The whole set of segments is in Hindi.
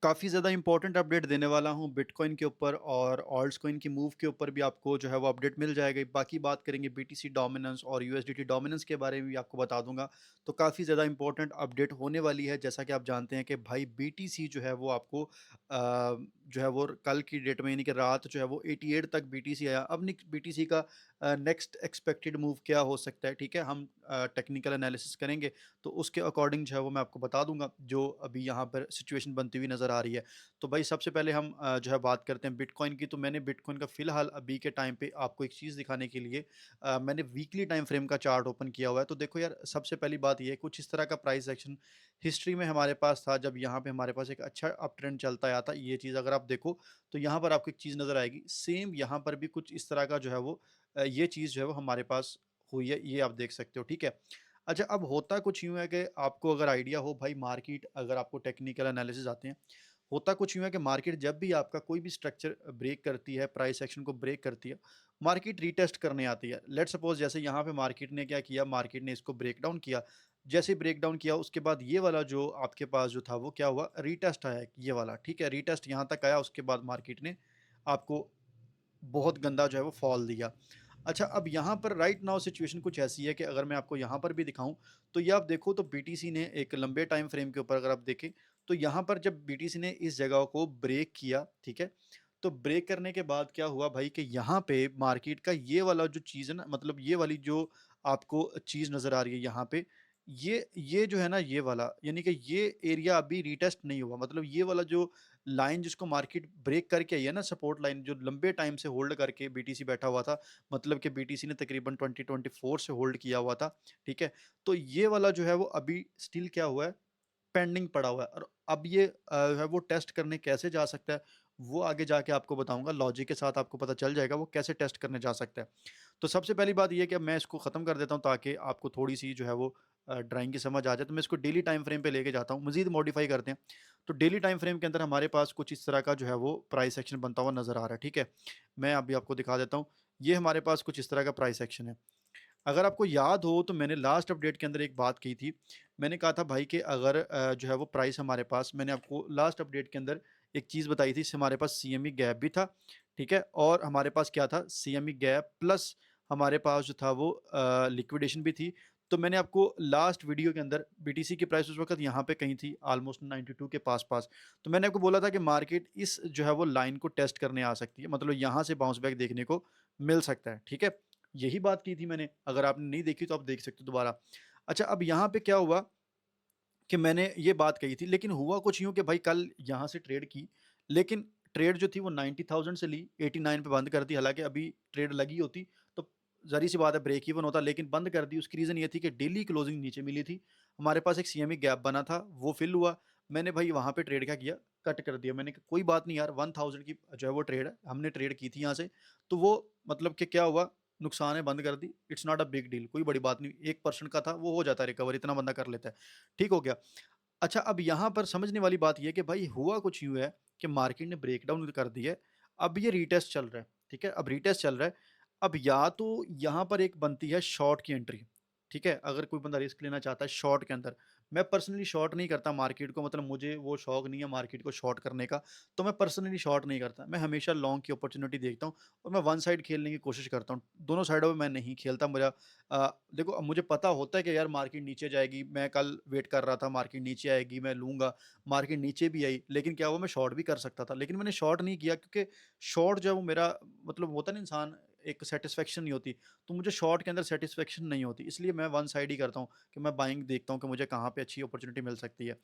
काफ़ी ज़्यादा इंपॉर्टेंट अपडेट देने वाला हूँ बिटकॉइन के ऊपर और ऑल्ट्स कॉइन की मूव के ऊपर भी आपको जो है वो अपडेट मिल जाएगा। बाकी बात करेंगे बीटीसी डोमिनेंस और यूएसडीटी डोमिनेंस के बारे में भी आपको बता दूंगा। तो काफ़ी ज़्यादा इंपॉर्टेंट अपडेट होने वाली है। जैसा कि आप जानते हैं कि भाई बीटीसी जो है वो आपको जो है वो कल की डेट में यानी कि रात जो है वो 88 तक बीटीसी आया। अब बीटीसी का नेक्स्ट एक्सपेक्टेड मूव क्या हो सकता है, ठीक है, हम टेक्निकल एनालिसिस करेंगे तो उसके अकॉर्डिंग जो है वो मैं आपको बता दूंगा जो अभी यहाँ पर सिचुएशन बनती हुई नज़र आ रही है। तो भाई सबसे पहले हम जो है बात करते हैं बिटकॉइन की। तो मैंने बिटकॉइन का फिलहाल अभी के टाइम पे आपको एक चीज़ दिखाने के लिए मैंने वीकली टाइम फ्रेम का चार्ट ओपन किया हुआ है। तो देखो यार, सबसे पहली बात ये है, कुछ इस तरह का प्राइस एक्शन हिस्ट्री में हमारे पास था जब यहाँ पे हमारे पास एक अच्छा अप ट्रेंड चलता आया था। ये चीज़ अगर आप देखो तो यहाँ पर आपको एक चीज़ नज़र आएगी, सेम यहाँ पर भी कुछ इस तरह का जो है वो ये चीज़ जो है वो हमारे पास हुई है, ये आप देख सकते हो, ठीक है। अच्छा, अब होता कुछ यूँ है कि आपको अगर आइडिया हो भाई, मार्केट अगर आपको टेक्निकल एनालिसिस आते हैं, होता कुछ यूँ है कि मार्केट जब भी आपका कोई भी स्ट्रक्चर ब्रेक करती है, प्राइस एक्शन को ब्रेक करती है, मार्केट रीटेस्ट करने आती है। लेट्स सपोज जैसे यहाँ पे मार्केट ने क्या किया, मार्केट ने इसको ब्रेक डाउन किया। जैसे ही ब्रेक डाउन किया उसके बाद ये वाला जो आपके पास जो था वो क्या हुआ, रीटेस्ट आया ये वाला, ठीक है। रीटेस्ट यहाँ तक आया, उसके बाद मार्केट ने आपको बहुत गंदा जो है वो फॉल दिया। अच्छा, अब यहाँ पर राइट नाउ सिचुएशन कुछ ऐसी है कि अगर मैं आपको यहाँ पर भी दिखाऊँ, तो ये आप देखो तो बीटीसी ने एक लंबे टाइम फ्रेम के ऊपर अगर आप देखें, तो यहाँ पर जब बीटीसी ने इस जगह को ब्रेक किया, ठीक है, तो ब्रेक करने के बाद क्या हुआ भाई कि यहाँ पे मार्केट का ये वाला जो चीज़ है ना, मतलब ये वाली जो आपको चीज़ नज़र आ रही है यहाँ पे, ये जो है ना, ये वाला यानी कि ये एरिया अभी रीटेस्ट नहीं हुआ। मतलब ये वाला जो लाइन जिसको मार्केट ब्रेक करके आई है ना, सपोर्ट लाइन जो लंबे टाइम से होल्ड करके बीटीसी बैठा हुआ था, मतलब कि बीटीसी ने तकरीबन 2024 से होल्ड किया हुआ था, ठीक है। तो ये वाला जो है वो अभी स्टिल क्या हुआ है, पेंडिंग पड़ा हुआ है। और अब ये है वो टेस्ट करने कैसे जा सकता है, वो आगे जाके आपको बताऊंगा। लॉजिक के साथ आपको पता चल जाएगा वो कैसे टेस्ट करने जा सकता है। तो सबसे पहली बात ये है कि अब मैं इसको ख़त्म कर देता हूँ ताकि आपको थोड़ी सी जो है वो ड्राइंग की समझ आ जाए। तो मैं इसको डेली टाइम फ्रेम पे लेके जाता हूँ, मजीद मॉडिफाई करते हैं। तो डेली टाइम फ्रेम के अंदर हमारे पास कुछ इस तरह का जो है वो प्राइस एक्शन बनता हुआ नज़र आ रहा है, ठीक है। मैं अभी आपको दिखा देता हूँ। ये हमारे पास कुछ इस तरह का प्राइस एक्शन है। अगर आपको याद हो तो मैंने लास्ट अपडेट के अंदर एक बात कही थी। मैंने कहा था भाई कि अगर जो है वो प्राइस हमारे पास, मैंने आपको लास्ट अपडेट के अंदर एक चीज़ बताई थी, इससे हमारे पास सीएमई गैप भी था, ठीक है। और हमारे पास क्या था, सीएमई गैप प्लस हमारे पास जो था वो लिक्विडेशन भी थी। तो मैंने आपको लास्ट वीडियो के अंदर बीटीसी की प्राइस उस वक्त यहाँ पे कहीं थी ऑलमोस्ट 92 के पास पास। तो मैंने आपको बोला था कि मार्केट इस जो है वो लाइन को टेस्ट करने आ सकती है, मतलब यहाँ से बाउंस बैक देखने को मिल सकता है, ठीक है। यही बात की थी मैंने, अगर आपने नहीं देखी तो आप देख सकते हो दोबारा। अच्छा, अब यहाँ पे क्या हुआ कि मैंने ये बात कही थी, लेकिन हुआ कुछ यूँ कि भाई कल यहाँ से ट्रेड की, लेकिन ट्रेड जो थी वो 90,000 से ली, 89 पे बंद कर दी। हालाँकि अभी ट्रेड लगी होती तो ज़ाहिर-सी बात है ब्रेक इवन होता, लेकिन बंद कर दी। उसकी रीज़न ये थी कि डेली क्लोजिंग नीचे मिली थी। हमारे पास एक सीएमई गैप बना था, वो फिल हुआ। मैंने भाई वहाँ पे ट्रेड क्या किया, कट कर दिया। मैंने कहा कोई बात नहीं यार, 1000 की जो है वो ट्रेड है, हमने ट्रेड की थी यहाँ से, तो वो मतलब कि क्या हुआ, नुकसान है, बंद कर दी। It's not a big deal, कोई बड़ी बात नहीं। 1% का था, वो हो जाता है रिकवर, इतना बंदा कर लेता है, ठीक हो गया। अच्छा, अब यहाँ पर समझने वाली बात ये है कि भाई हुआ कुछ यूँ है कि मार्केट ने ब्रेकडाउन कर दी है। अब ये रीटेस्ट चल रहा है, ठीक है? अब रीटेस्ट चल रहा है। अब या तो यहाँ पर एक बनती है शॉर्ट की एंट्री, ठीक है? अगर कोई बंदा रिस्क लेना चाहता है शॉर्ट के अंदर, मैं पर्सनली शॉर्ट नहीं करता मार्केट को, मतलब मुझे वो शौक नहीं है मार्केट को शॉर्ट करने का, तो मैं पर्सनली शॉर्ट नहीं करता। मैं हमेशा लॉन्ग की अपॉर्चुनिटी देखता हूँ और मैं वन साइड खेलने की कोशिश करता हूँ। दोनों साइडों में मैं नहीं खेलता। मेरा देखो, अब मुझे पता होता है कि यार मार्केट नीचे जाएगी, मैं कल वेट कर रहा था मार्केट नीचे आएगी, मैं लूँगा, मार्केट नीचे भी आई, लेकिन क्या हुआ, मैं शॉर्ट भी कर सकता था, लेकिन मैंने शॉर्ट नहीं किया क्योंकि शॉर्ट जो है वो मेरा मतलब होता है ना, इंसान एक सेटिस्फेक्शन नहीं होती, तो मुझे शॉर्ट के अंदर सेटिस्फेक्शन नहीं होती, इसलिए मैं वन साइड ही करता हूँ कि मैं बाइंग देखता हूँ कि मुझे कहाँ पे अच्छी अपॉर्चुनिटी मिल सकती है।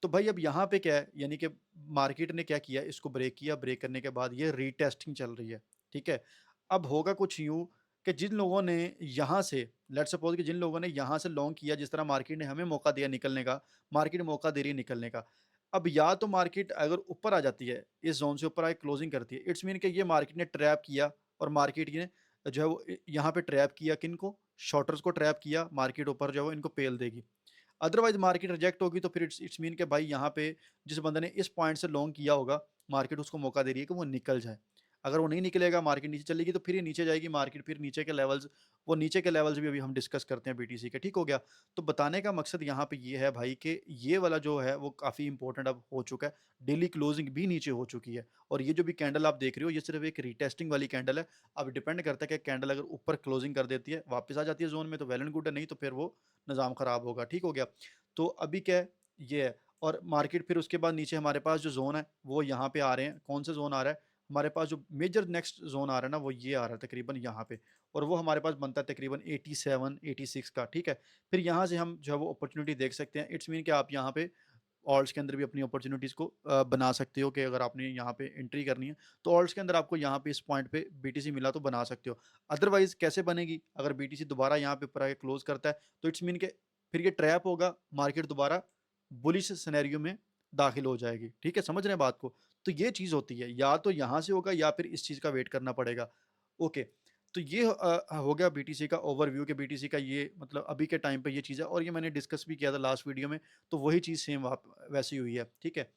तो भाई अब यहाँ पे क्या है, यानी कि मार्केट ने क्या किया, इसको ब्रेक किया, ब्रेक करने के बाद ये रीटेस्टिंग चल रही है, ठीक है। अब होगा कुछ यूँ कि जिन लोगों ने यहाँ से, लेट्स सपोज कि जिन लोगों ने यहाँ से लॉन्ग किया, जिस तरह मार्केट ने हमें मौका दिया निकलने का, मार्केट मौका दे रही है निकलने का। अब या तो मार्केट अगर ऊपर आ जाती है, इस ज़ोन से ऊपर आके क्लोजिंग करती है, इट्स मीन कि ये मार्केट ने ट्रैप किया, और मार्केट ने जो है वो यहाँ पे ट्रैप किया, किनको, शॉर्टर्स को ट्रैप किया, मार्केट ऊपर जो है वो इनको पेल देगी। अदरवाइज मार्केट रिजेक्ट होगी तो फिर इट्स इट्स मीन कि भाई यहाँ पे जिस बंदे ने इस पॉइंट से लॉन्ग किया होगा, मार्केट उसको मौका दे रही है कि वो निकल जाए। अगर वो नहीं निकलेगा, मार्केट नीचे चलेगी, तो फिर ये नीचे जाएगी मार्केट, फिर नीचे के लेवल्स, वो नीचे के लेवल्स भी अभी हम डिस्कस करते हैं बीटीसी के, ठीक हो गया? तो बताने का मकसद यहाँ पे ये है भाई कि ये वाला जो है वो काफ़ी इंपॉर्टेंट अब हो चुका है। डेली क्लोजिंग भी नीचे हो चुकी है और ये जो भी कैंडल आप देख रहे हो, ये सिर्फ़ एक रीटेस्टिंग वाली कैंडल है। अब डिपेंड करता है कि कैंडल अगर ऊपर क्लोजिंग कर देती है, वापस आ जाती है ज़ोन में, तो वेल एंड गुड है, नहीं तो फिर वो निज़ाम ख़राब होगा, ठीक हो गया? तो अभी क्या है, ये है। और मार्केट फिर उसके बाद नीचे हमारे पास जो ज़ोन है, वो यहाँ पे आ रहे हैं। कौन से ज़ोन आ रहा है? हमारे पास जो मेजर नेक्स्ट ज़ोन आ रहा है ना, वो ये आ रहा है तकरीबन यहाँ पे, और वो हमारे पास बनता है तकरीबन 87-86 का, ठीक है? फिर यहाँ से हम जो है वो अपॉर्च्युनिटी देख सकते हैं। इट्स मीन कि आप यहाँ पे ऑल्ट्स के अंदर भी अपनी अपॉर्च्युनिटीज़ को बना सकते हो कि अगर आपने यहाँ पे एंट्री करनी है, तो ऑल्ट्स के अंदर आपको यहाँ पे इस पॉइंट पे बीटीसी मिला तो बना सकते हो। अदरवाइज़ कैसे बनेगी? अगर बीटीसी दोबारा यहाँ पे ऊपर आके क्लोज़ करता है, तो इट्स मीन के फिर ये ट्रैप होगा, मार्केट दोबारा बुलिश सिनेरियो में दाखिल हो जाएगी। ठीक है, समझ रहे हैं बात को? तो ये चीज़ होती है, या तो यहाँ से होगा या फिर इस चीज़ का वेट करना पड़ेगा। ओके, तो ये हो गया बीटीसी का ओवरव्यू कि बीटीसी का ये मतलब अभी के टाइम पे ये चीज़ है, और ये मैंने डिस्कस भी किया था लास्ट वीडियो में, तो वही चीज़ सेम वाप वैसी हुई है, ठीक है?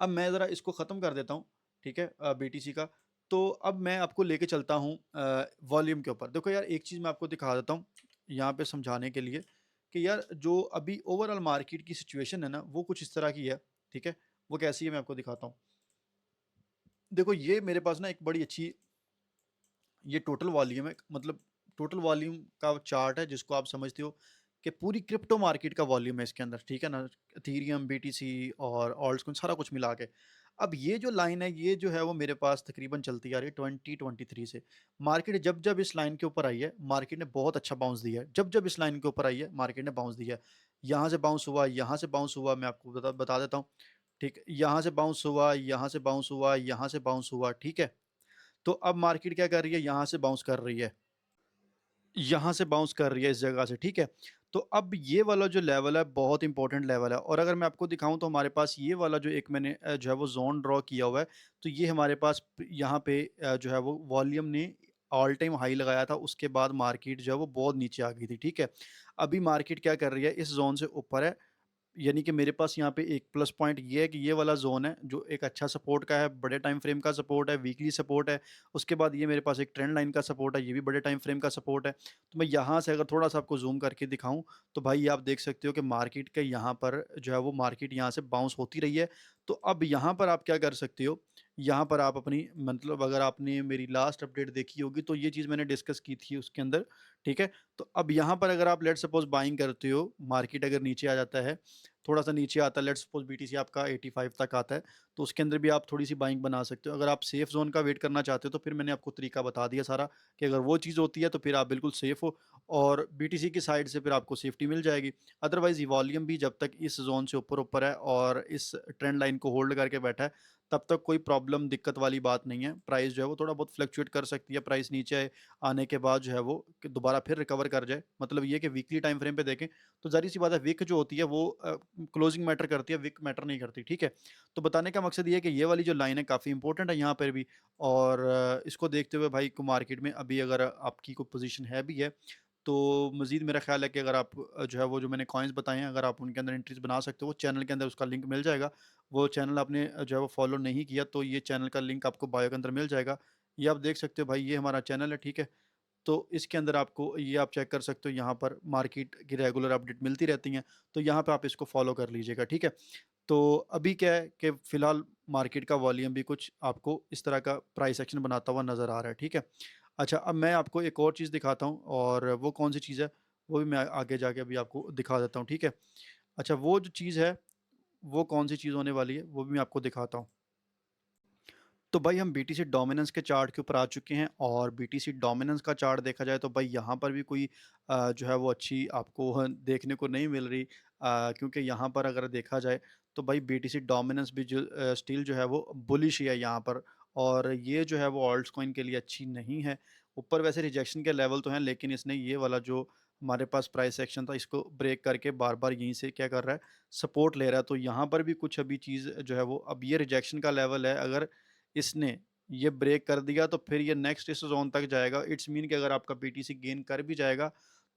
अब मैं ज़रा इसको ख़त्म कर देता हूँ, ठीक है? बीटीसी का। तो अब मैं आपको लेके चलता हूँ वॉल्यूम के ऊपर। देखो यार, एक चीज़ मैं आपको दिखा देता हूँ, यहाँ पे समझाने के लिए, कि यार जो अभी ओवरऑल मार्केट की सिचुएशन है ना, वो कुछ इस तरह की है, ठीक है? वो कैसी है मैं आपको दिखाता हूँ। देखो ये मेरे पास ना एक बड़ी अच्छी ये टोटल वॉल्यूम है, मतलब टोटल वॉल्यूम का चार्ट है, जिसको आप समझते हो कि पूरी क्रिप्टो मार्केट का वॉल्यूम है इसके अंदर, ठीक है ना? इथेरियम, बीटीसी और ऑल्ट्स सारा कुछ मिला के। अब ये जो लाइन है, ये जो है वो मेरे पास तकरीबन चलती आ रही है 2023 से। मार्केट जब-जब इस लाइन के ऊपर आई है, मार्केट ने बहुत अच्छा बाउंस दिया है। जब-जब इस लाइन के ऊपर आई है, मार्केट ने बाउंस दिया है। यहाँ से बाउंस हुआ, यहाँ से बाउंस हुआ, मैं आपको बता बता देता हूँ, ठीक है? यहाँ से बाउंस हुआ, यहाँ से बाउंस हुआ, यहाँ से बाउंस हुआ, ठीक है? तो अब मार्केट क्या कर रही है? यहाँ से बाउंस कर रही है। यहाँ से बाउंस कर रही है इस जगह से, ठीक है? तो अब ये वाला जो लेवल है, बहुत इंपॉर्टेंट लेवल है, और अगर मैं आपको दिखाऊँ तो हमारे पास ये वाला जो एक मैंने जो है वो ज़ोन ड्रॉ किया हुआ है, तो ये हमारे पास यहाँ पे जो है वो वॉल्यूम ने ऑल टाइम हाई लगाया था, उसके बाद मार्केट जो है वो बहुत नीचे आ गई थी, ठीक है? अभी मार्केट क्या कर रही है? इस ज़ोन से ऊपर है, यानी कि मेरे पास यहाँ पे एक प्लस पॉइंट ये है कि ये वाला ज़ोन है, जो एक अच्छा सपोर्ट का है, बड़े टाइम फ्रेम का सपोर्ट है, वीकली सपोर्ट है। उसके बाद ये मेरे पास एक ट्रेंड लाइन का सपोर्ट है, ये भी बड़े टाइम फ्रेम का सपोर्ट है। तो मैं यहाँ से अगर थोड़ा-सा आपको ज़ूम करके दिखाऊँ, तो भाई ये आप देख सकते हो कि मार्केट के यहाँ पर जो है वो मार्केट यहाँ से बाउंस होती रही है। तो अब यहाँ पर आप क्या कर सकते हो, यहाँ पर आप अपनी मतलब अगर आपने मेरी लास्ट अपडेट देखी होगी, तो ये चीज़ मैंने डिस्कस की थी उसके अंदर, ठीक है? तो अब यहाँ पर अगर आप लेट्स सपोज़ बाइंग करते हो, मार्केट अगर नीचे आ जाता है, थोड़ा-सा नीचे आता है, लेट्स सपोज़ बीटीसी आपका 85 तक आता है, तो उसके अंदर भी आप थोड़ी-सी बाइंग बना सकते हो। अगर आप सेफ ज़ोन का वेट करना चाहते हो, तो फिर मैंने आपको तरीका बता दिया सारा, कि अगर वो चीज़ होती है, तो फिर आप बिल्कुल सेफ हो और बीटीसी की साइड से फिर आपको सेफ्टी मिल जाएगी। अदरवाइज़ ये वॉल्यूम भी जब तक इस ज़ोन से ऊपर-ऊपर है और इस ट्रेंड लाइन को होल्ड करके बैठा है, तब तक कोई प्रॉब्लम, दिक्कत वाली बात नहीं है। प्राइस जो है वो थोड़ा बहुत फ्लक्चुएट कर सकती है, प्राइस नीचे आने के बाद जो है वो कि दोबारा फिर रिकवर कर जाए। मतलब ये है कि वीकली टाइम फ्रेम पे देखें, तो ज़ाहिर-सी बात है, विक जो होती है वो क्लोजिंग मैटर करती है, विक मैटर नहीं करती, ठीक है? तो बताने का मकसद ये है कि ये वाली जो लाइन है काफ़ी इंपॉर्टेंट है यहाँ पर भी, और इसको देखते हुए भाई को मार्केट में अभी अगर आपकी कोई पोज़ीशन है भी है, तो मज़ीद मेरा ख़्याल है कि अगर आप जो है वो जो मैंने कॉइन्स बताए हैं, अगर आप उनके अंदर एंट्रीज़ बना सकते हो, वो चैनल के अंदर उसका लिंक मिल जाएगा। वो चैनल आपने जो है वो फ़ॉलो नहीं किया, तो ये चैनल का लिंक आपको बायो के अंदर मिल जाएगा। ये आप देख सकते हो भाई, ये हमारा चैनल है, ठीक है? तो इसके अंदर आपको ये आप चेक कर सकते हो, यहाँ पर मार्केट की रेगुलर अपडेट मिलती रहती हैं, तो यहाँ पे आप इसको फ़ॉलो कर लीजिएगा, ठीक है? तो अभी क्या है कि फ़िलहाल मार्केट का वॉल्यूम भी कुछ आपको इस तरह का प्राइस एक्शन बनाता हुआ नज़र आ रहा है, ठीक है? अच्छा, अब मैं आपको एक और चीज़ दिखाता हूँ, और वो कौन-सी चीज़ है, वो भी मैं आगे जाके अभी आपको दिखा देता हूँ, ठीक है? अच्छा, वो जो चीज़ है, वो कौन-सी चीज़ होने वाली है, वो भी मैं आपको दिखाता हूँ। तो भाई हम बीटीसी डोमिनेंस के चार्ट के ऊपर आ चुके हैं, और बीटीसी डोमिनेंस का चार्ट देखा जाए तो भाई यहाँ पर भी कोई जो है वो अच्छी आपको देखने को नहीं मिल रही, क्योंकि यहाँ पर अगर देखा जाए तो भाई बीटीसी डोमिनेंस भी जो स्टिल जो है वो बुलिश ही है यहाँ पर, और ये जो है वो ऑल्ट्स कॉइन के लिए अच्छी नहीं है। ऊपर वैसे रिजेक्शन के लेवल तो हैं, लेकिन इसने ये वाला जो हमारे पास प्राइस एक्शन था, इसको ब्रेक करके बार बार यहीं से क्या कर रहा है, सपोर्ट ले रहा है। तो यहाँ पर भी कुछ अभी चीज़ जो है वो, अब ये रिजेक्शन का लेवल है, अगर इसने ये ब्रेक कर दिया तो फिर ये नेक्स्ट इस ज़ोन तक जाएगा। इट्स मीन कि अगर आपका बीटीसी गेन कर भी जाएगा,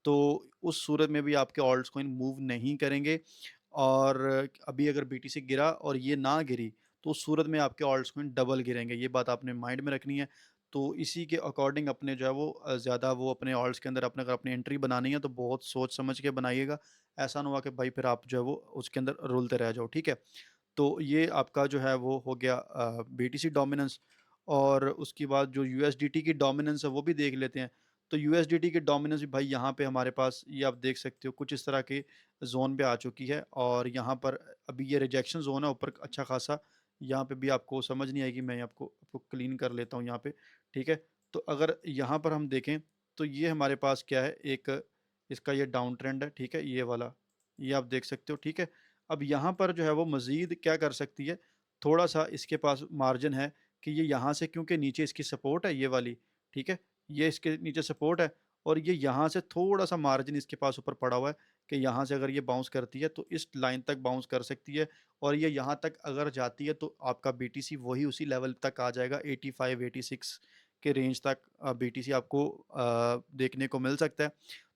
तो उस सूरत में भी आपके ऑल्ट्स कॉइन मूव नहीं करेंगे, और अभी अगर बीटीसी गिरा और ये ना गिरी, तो उस सूरत में आपके ऑल्ट्स कॉइन डबल गिरेंगे, ये बात आपने माइंड में रखनी है। तो इसी के अकॉर्डिंग अपने जो है वो ज़्यादा वो अपने ऑल्ट्स के अंदर अपने अगर अपनी एंट्री बनानी है तो बहुत सोच समझ के बनाइएगा। ऐसा ना हुआ कि भाई फिर आप जो है वो उसके अंदर रुलते रह जाओ, ठीक है? तो ये आपका जो है वो हो गया बीटीसी डोमिनेंस। और उसके बाद जो यूएसडीटी की डोमिनेंस है वो भी देख लेते हैं। तो यूएसडीटी की डोमिनेंस भी भाई यहाँ पे हमारे पास ये आप देख सकते हो कुछ इस तरह के जोन पे आ चुकी है, और यहाँ पर अभी ये रिजेक्शन जोन है ऊपर अच्छा खासा। यहाँ पे भी आपको समझ नहीं आएगी, मैं आपको आपको क्लीन कर लेता हूँ यहाँ पे, ठीक है? तो अगर यहाँ पर हम देखें तो ये हमारे पास क्या है, एक इसका ये डाउन ट्रेंड है, ठीक है? ये वाला, ये आप देख सकते हो, ठीक है? अब यहाँ पर जो है वो मज़ीद क्या कर सकती है, थोड़ा-सा इसके पास मार्जिन है कि ये यहाँ से, क्योंकि नीचे इसकी सपोर्ट है ये वाली, ठीक है? ये इसके नीचे सपोर्ट है, और ये यहाँ से थोड़ा-सा मार्जिन इसके पास ऊपर पड़ा हुआ है कि यहाँ से अगर ये बाउंस करती है तो इस लाइन तक बाउंस कर सकती है, और ये यहाँ तक अगर जाती है तो आपका बीटीसी वही उसी लेवल तक आ जाएगा, 85-86 के रेंज तक बीटीसी आपको देखने को मिल सकता है।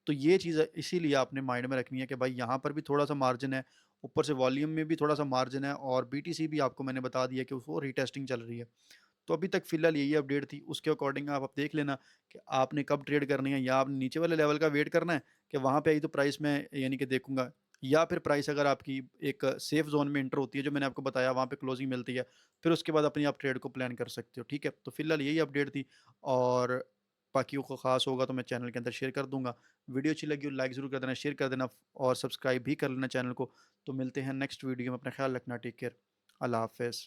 तो ये चीज़ इसीलिए आपने माइंड में रखनी है कि भाई यहाँ पर भी थोड़ा-सा मार्जिन है, ऊपर से वॉल्यूम में भी थोड़ा-सा मार्जिन है, और बीटीसी भी आपको मैंने बता दिया कि वो रीटेस्टिंग चल रही है। तो अभी तक फ़िलहाल यही अपडेट थी, उसके अकॉर्डिंग आप देख लेना कि आपने कब ट्रेड करनी है, या आपने नीचे वाले लेवल का वेट करना है कि वहाँ पे आई तो प्राइस मैं यानी कि देखूँगा, या फिर प्राइस अगर आपकी एक सेफ ज़ोन में एंटर होती है, जो मैंने आपको बताया वहाँ पे क्लोजिंग मिलती है, फिर उसके बाद अपनी आप ट्रेड को प्लान कर सकते हो, ठीक है? तो फ़िलहाल यही अपडेट थी, और बाकियों को ख़ास होगा तो मैं चैनल के अंदर शेयर कर दूँगा। वीडियो अच्छी लगी हो लाइक ज़रूर कर देना, शेयर कर देना और सब्सक्राइब भी कर लेना चैनल को। तो मिलते हैं नेक्स्ट वीडियो में, अपना ख़्याल रखना, टेक केयर, अल्लाह हाफ़िज़।